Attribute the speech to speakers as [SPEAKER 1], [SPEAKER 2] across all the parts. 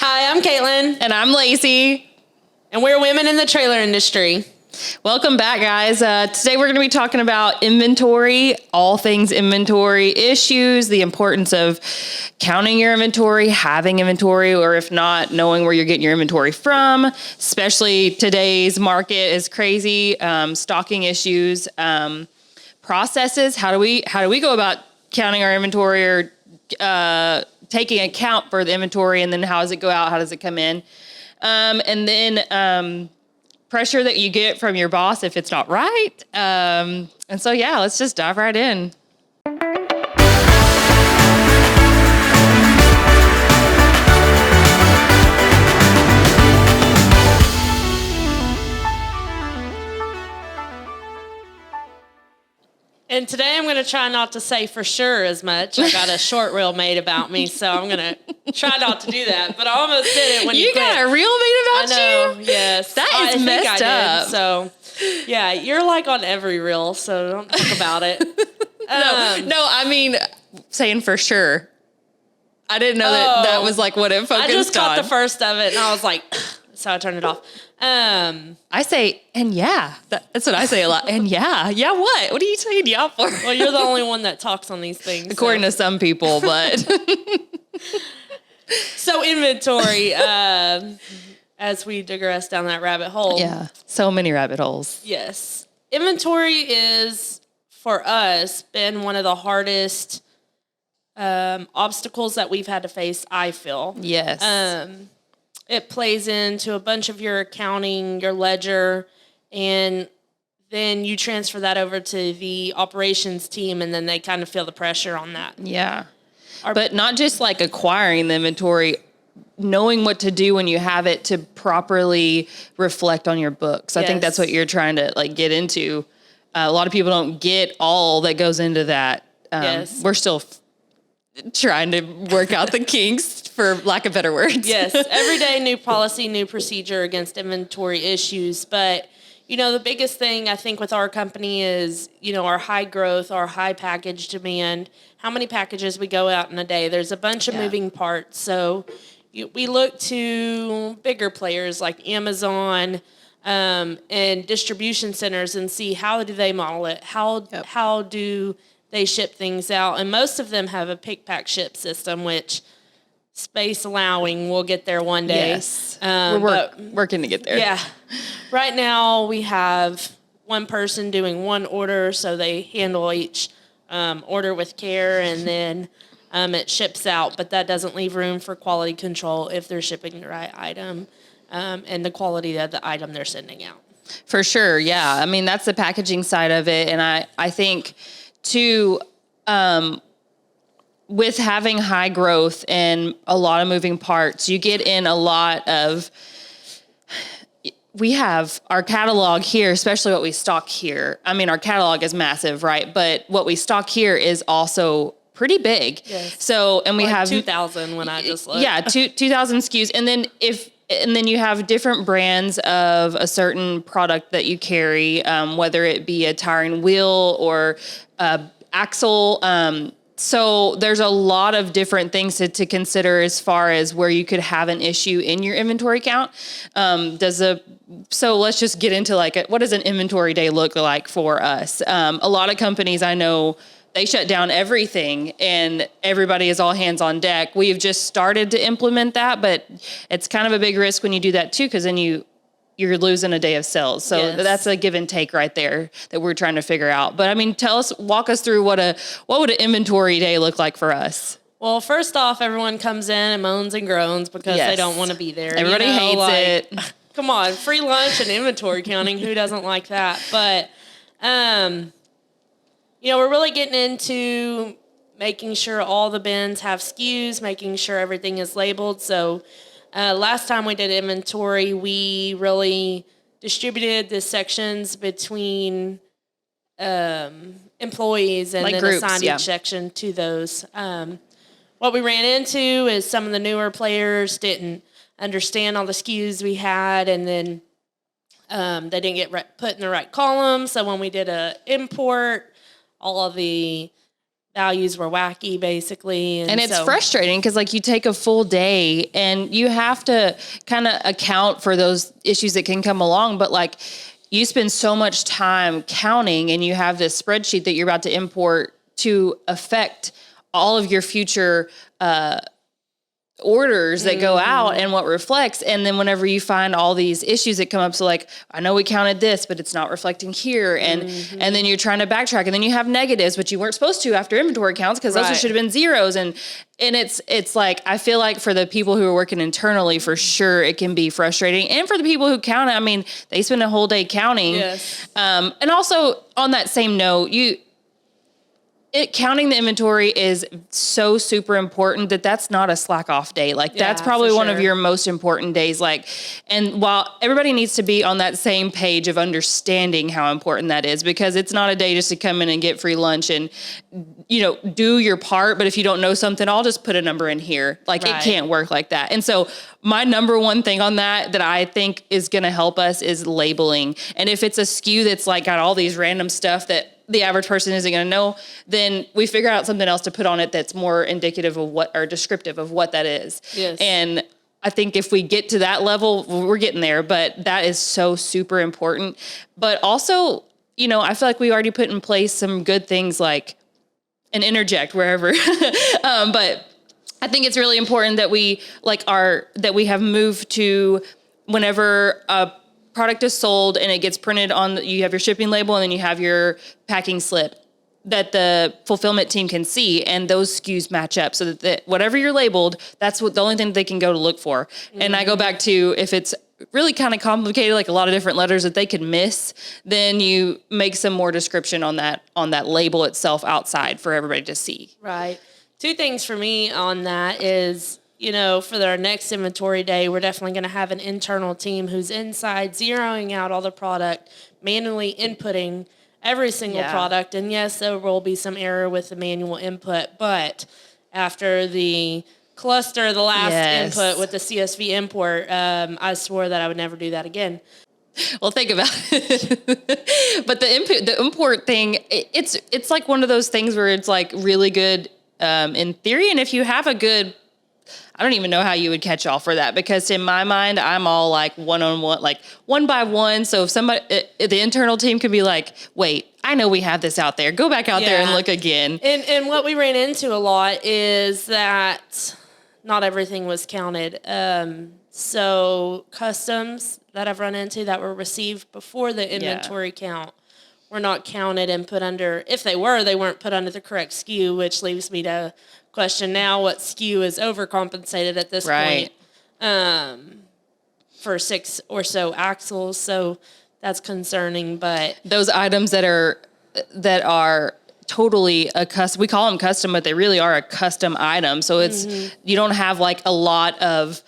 [SPEAKER 1] Hi, I'm Caitlin.
[SPEAKER 2] And I'm Lacey.
[SPEAKER 1] And we're women in the trailer industry.
[SPEAKER 2] Welcome back, guys. Today we're going to be talking about inventory, all things inventory issues, the importance of counting your inventory, having inventory, or if not, knowing where you're getting your inventory from. Especially today's market is crazy. Stocking issues, processes. How do we go about counting our inventory or taking account for the inventory, and then how does it go out? How does it come in? And then pressure that you get from your boss if it's not right. And so, yeah, let's just dive right in.
[SPEAKER 1] And today I'm going to try not to say for sure as much. I got a short reel made about me, so I'm going to try not to do that. But I almost did it when you
[SPEAKER 2] got a reel made about
[SPEAKER 1] I know,
[SPEAKER 2] you?
[SPEAKER 1] Yes.
[SPEAKER 2] That is messed up.
[SPEAKER 1] So, yeah, you're like on every reel, so don't talk about it.
[SPEAKER 2] No, I mean, saying for sure. I didn't know that was like what it focused on.
[SPEAKER 1] I just caught the first of it, and I was like, so I turned it off.
[SPEAKER 2] I say, and yeah, that's what I say a lot. And yeah, what? What are you saying yeah for?
[SPEAKER 1] Well, you're the only one that talks on these things.
[SPEAKER 2] According to some people, but.
[SPEAKER 1] So inventory, as we digress down that rabbit hole.
[SPEAKER 2] Yeah, so many rabbit holes.
[SPEAKER 1] Yes. Inventory is, for us, been one of the hardest obstacles that we've had to face, I feel.
[SPEAKER 2] Yes.
[SPEAKER 1] It plays into a bunch of your accounting, your ledger, and then you transfer that over to the operations team, and then they kind of feel the pressure on that.
[SPEAKER 2] Yeah. But not just like acquiring the inventory, knowing what to do when you have it to properly reflect on your books. Yes. I think that's what you're trying to like get into. A lot of people don't get all that goes into that.
[SPEAKER 1] Yes.
[SPEAKER 2] We're still trying to work out the kinks, for lack of better words.
[SPEAKER 1] Yes. Every day, new policy, new procedure against inventory issues. But, you know, the biggest thing I think with our company is, you know, our high growth, our high package demand, how many packages we go out in a day. There's a bunch of moving parts. So we look to bigger players like Amazon and distribution centers and see how do they model it? How do they ship things out? And most of them have a pick, pack, ship system, which space allowing, we'll get there one day.
[SPEAKER 2] Yes. We're working to get there.
[SPEAKER 1] Yeah. Right now we have one person doing one order, so they handle each order with care, and then it ships out. But that doesn't leave room for quality control if they're shipping the right item and the quality of the item they're sending out.
[SPEAKER 2] For sure, yeah. I mean, that's the packaging side of it. And I think, too, with having high growth and a lot of moving parts, you get in a lot of, we have our catalog here, especially what we stock here. I mean, our catalog is massive, right? But what we stock here is also pretty big.
[SPEAKER 1] Yes.
[SPEAKER 2] So, and we
[SPEAKER 1] like
[SPEAKER 2] have
[SPEAKER 1] 2,000 when I just looked.
[SPEAKER 2] Yeah, 2,000 SKUs. And then you have different brands of a certain product that you carry, whether it be a tire and wheel or axle. So there's a lot of different things to consider as far as where you could have an issue in your inventory count. So let's just get into like, what does an inventory day look like for us? A lot of companies I know, they shut down everything and everybody is all hands on deck. We've just started to implement that, but it's kind of a big risk when you do that too, because then you're losing a day of sales. So
[SPEAKER 1] yes.
[SPEAKER 2] That's a give and take right there that we're trying to figure out. But I mean, walk us through what would an inventory day look like for us?
[SPEAKER 1] Well, first off, everyone comes in and moans and groans because they don't want to be there.
[SPEAKER 2] Everybody hates it.
[SPEAKER 1] Come on, free lunch and inventory counting. Who doesn't like that? But, you know, we're really getting into making sure all the bins have SKUs, making sure everything is labeled. So last time we did inventory, we really distributed the sections between employees and
[SPEAKER 2] like
[SPEAKER 1] then
[SPEAKER 2] groups,
[SPEAKER 1] assigned each section to those. What we ran into is some of the newer players didn't understand all the SKUs we had, and then they didn't get put in the right column. So when we did a import, all of the values were wacky, basically.
[SPEAKER 2] And it's frustrating because, like, you take a full day and you have to kind of account for those issues that can come along. But, like, you spend so much time counting, and you have this spreadsheet that you're about to import to affect all of your future orders that go out and what reflects. And then whenever you find all these issues that come up, so like, I know we counted this, but it's not reflecting here. And then you're trying to backtrack, and then you have negatives, but you weren't supposed to after inventory counts, because those should have been zeros. And it's like, I feel like for the people who are working internally, for sure, it can be frustrating. And for the people who count it, I mean, they spend a whole day counting.
[SPEAKER 1] Yes.
[SPEAKER 2] And also on that same note, counting the inventory is so super important that's not a slack off day. Like, that's probably one of your most important days. Like, and while everybody needs to be on that same page of understanding how important that is, because it's not a day just to come in and get free lunch and, do your part. But if you don't know something, I'll just put a number in here. Like, it can't work like that. And so my number one thing on that I think is going to help us is labeling. And if it's a SKU that's like got all these random stuff that the average person isn't going to know, then we figure out something else to put on it that's more indicative of what, or descriptive of what that is.
[SPEAKER 1] Yes.
[SPEAKER 2] And I think if we get to that level, we're getting there, but that is so super important. But also, I feel like we already put in place some good things like an interject wherever. But I think it's really important that we that we have moved to, whenever a product is sold and it gets printed on, you have your shipping label and then you have your packing slip, that the fulfillment team can see, and those SKUs match up, so that whatever you're labeled, that's the only thing they can go to look for. And I go back to, if it's really kind of complicated, like a lot of different letters that they could miss, then you make some more description on that label itself outside for everybody to see.
[SPEAKER 1] Right. Two things for me on that is, for our next inventory day, we're definitely going to have an internal team who's inside zeroing out all the product, manually inputting every single product. And yes, there will be some error with the manual input, but after the cluster, the last input with the CSV import, I swore that I would never do that again.
[SPEAKER 2] Well, think about it. But the import thing, it's like one of those things where it's like really good in theory. And if you have a good, I don't even know how you would catch all for that, because in my mind, I'm all like one-on-one, like one by one. So if the internal team could be like, wait, I know we have this out there. Go back out there and look again.
[SPEAKER 1] And what we ran into a lot is that not everything was counted. So customs that I've run into that were received before the inventory count were not counted and put under, if they weren't put under the correct SKU, which leaves me to question now what SKU is overcompensated at this point for 6 or so axles. So that's concerning. But
[SPEAKER 2] those items that are totally a custom, we call them custom, but they really are a custom item. So it's, you don't have like a lot of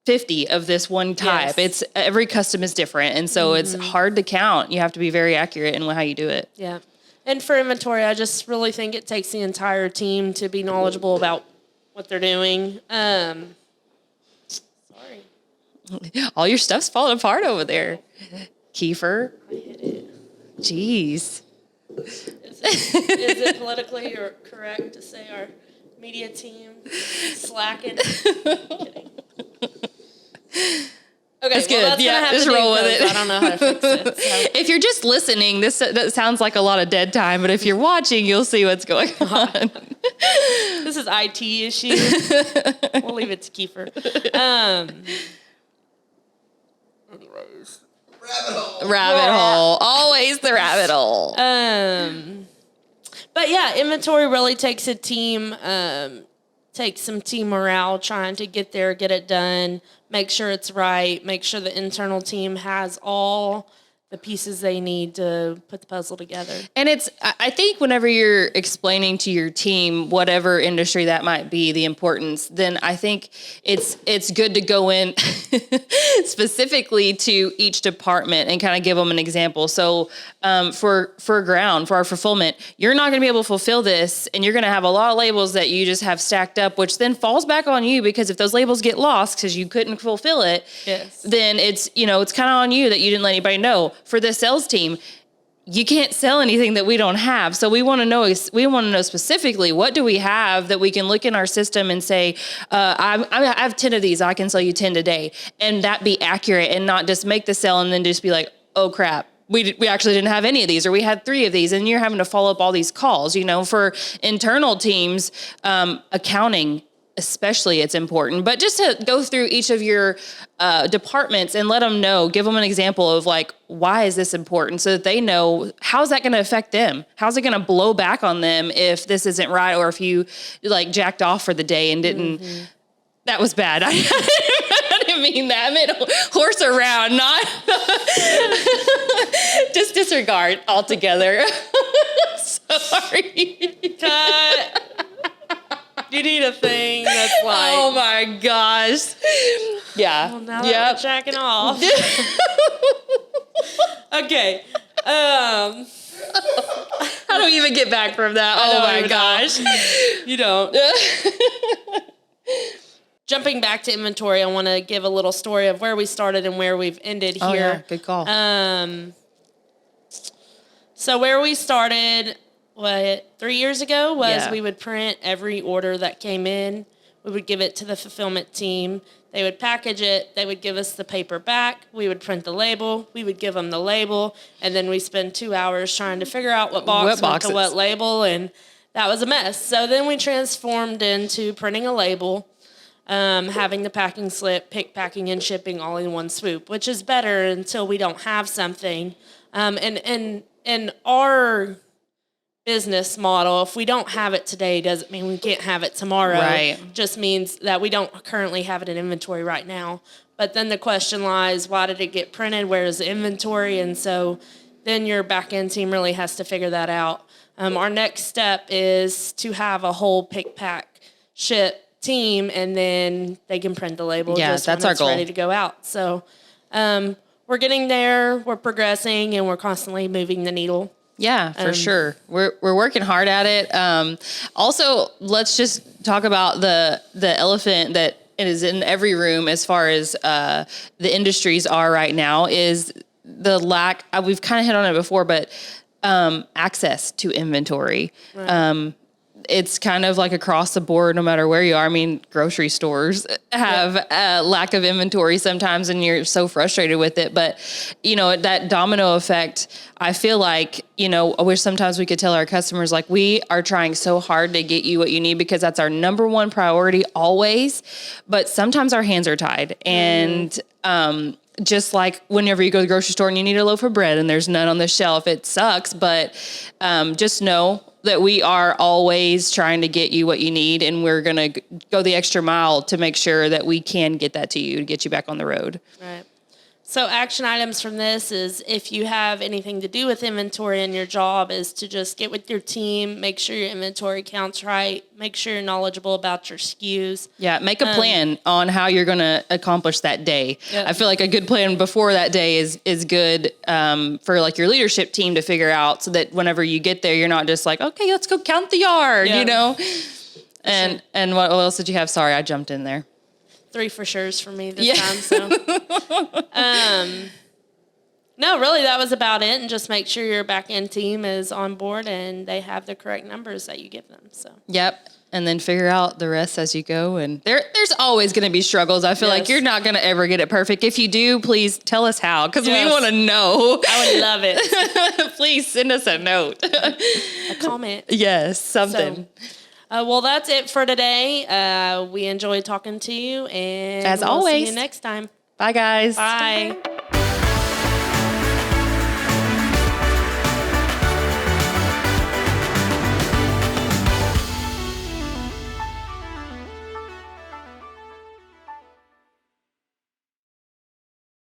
[SPEAKER 2] 50 of this one type. It's every custom is different. And so it's hard to count. You have to be very accurate in how you do it.
[SPEAKER 1] Yeah. And for inventory, I just really think it takes the entire team to be knowledgeable about what they're doing. Sorry.
[SPEAKER 2] All your stuff's falling apart over there. Kiefer.
[SPEAKER 1] I hit it.
[SPEAKER 2] Jeez.
[SPEAKER 1] Is it politically or correct to say our media team slacking? Kidding. Okay,
[SPEAKER 2] that's good. Just roll with it.
[SPEAKER 1] I don't know how to fix it. So.
[SPEAKER 2] If you're just listening, that sounds like a lot of dead time. But if you're watching, you'll see what's going on.
[SPEAKER 1] This is IT issue. We'll leave it to Kiefer.
[SPEAKER 2] Rabbit hole. Always the rabbit hole.
[SPEAKER 1] But yeah, inventory really takes a team, takes some team morale trying to get there, get it done, make sure it's right, make sure the internal team has all the pieces they need to put the puzzle together.
[SPEAKER 2] And I think whenever you're explaining to your team, whatever industry that might be, the importance, then I think it's good to go in specifically to each department and kind of give them an example. So for our fulfillment, you're not going to be able to fulfill this, and you're going to have a lot of labels that you just have stacked up, which then falls back on you, because if those labels get lost because you couldn't fulfill it, then it's kind of on you that you didn't let anybody know. For the sales team, you can't sell anything that we don't have. So we want to know specifically, what do we have that we can look in our system and say, I have 10 of these, I can sell you 10 today. And that be accurate and not just make the sale and then just be like, oh crap, we actually didn't have any of these, or we had 3 of these, and you're having to follow up all these calls. For internal teams, accounting, especially, it's important. But just to go through each of your departments and let them know, give them an example of like, why is this important, so that they know, how's that going to affect them? How's it going to blow back on them if this isn't right, or if you like jacked off for the day and didn't, that was bad. I didn't mean that. I meant horse around, not just disregard altogether. Sorry.
[SPEAKER 1] Cut. You need a thing that's like...
[SPEAKER 2] Oh, my gosh. Yeah.
[SPEAKER 1] Well, now that we're jacking off. Okay. How
[SPEAKER 2] do we even get back from that? Oh, my gosh.
[SPEAKER 1] You don't. Jumping back to inventory, I want to give a little story of where we started and where we've ended here.
[SPEAKER 2] Oh, yeah. Good call.
[SPEAKER 1] So where we started... 3 years ago was we would print every order that came in. We would give it to the fulfillment team. They would package it. They would give us the paper back. We would print the label. We would give them the label. And then we spend 2 hours trying to figure out what box went to what label. And that was a mess. So then we transformed into printing a label, having the packing slip, pick, packing, and shipping all in one swoop, which is better until we don't have something. And our business model, if we don't have it today, doesn't mean we can't have it tomorrow.
[SPEAKER 2] Right.
[SPEAKER 1] Just means that we don't currently have it in inventory right now. But then the question lies, why did it get printed? Where is the inventory? And so then your back-end team really has to figure that out. Our next step is to have a whole pick, pack, ship team, and then they can print the label just
[SPEAKER 2] that's
[SPEAKER 1] when
[SPEAKER 2] our
[SPEAKER 1] it's
[SPEAKER 2] goal.
[SPEAKER 1] ready to go out. So we're getting there, we're progressing, and we're constantly moving the needle.
[SPEAKER 2] Yeah, for sure. We're working hard at it. Also, let's just talk about the elephant that is in every room as far as the industries are right now, is the lack. We've kind of hit on it before, but access to inventory. Right. It's kind of like across the board, no matter where you are. I mean, grocery stores have a lack of inventory sometimes, and you're so frustrated with it. But, that domino effect, I feel like, I wish sometimes we could tell our customers, like, we are trying so hard to get you what you need, because that's our number one priority always. But sometimes our hands are tied. And just like whenever you go to the grocery store and you need a loaf of bread and there's none on the shelf, it sucks. But just know that we are always trying to get you what you need, and we're going to go the extra mile to make sure that we can get that to you, to get you back on the road.
[SPEAKER 1] Right. So action items from this is, if you have anything to do with inventory in your job, is to just get with your team, make sure your inventory counts right, make sure you're knowledgeable about your SKUs.
[SPEAKER 2] Yeah, make a plan on how you're going to accomplish that day.
[SPEAKER 1] Yep.
[SPEAKER 2] I feel like a good plan before that day is good for like your leadership team to figure out, so that whenever you get there, you're not just like, okay, let's go count the yard, And what else did you have? Sorry, I jumped in there.
[SPEAKER 1] 3 for sure's for me this time. So, no, really, that was about it. And just make sure your back end team is on board and they have the correct numbers that you give them. So,
[SPEAKER 2] yep. And then figure out the rest as you go. And there's always going to be struggles. I feel like you're not going to ever get it perfect. If you do, please tell us how, because we want to know.
[SPEAKER 1] I would love it.
[SPEAKER 2] Please send us a note.
[SPEAKER 1] A comment.
[SPEAKER 2] Yes, something.
[SPEAKER 1] So, well, that's it for today. We enjoyed talking to you, and
[SPEAKER 2] as
[SPEAKER 1] we'll
[SPEAKER 2] always,
[SPEAKER 1] see you next time.
[SPEAKER 2] Bye, guys.
[SPEAKER 1] Bye.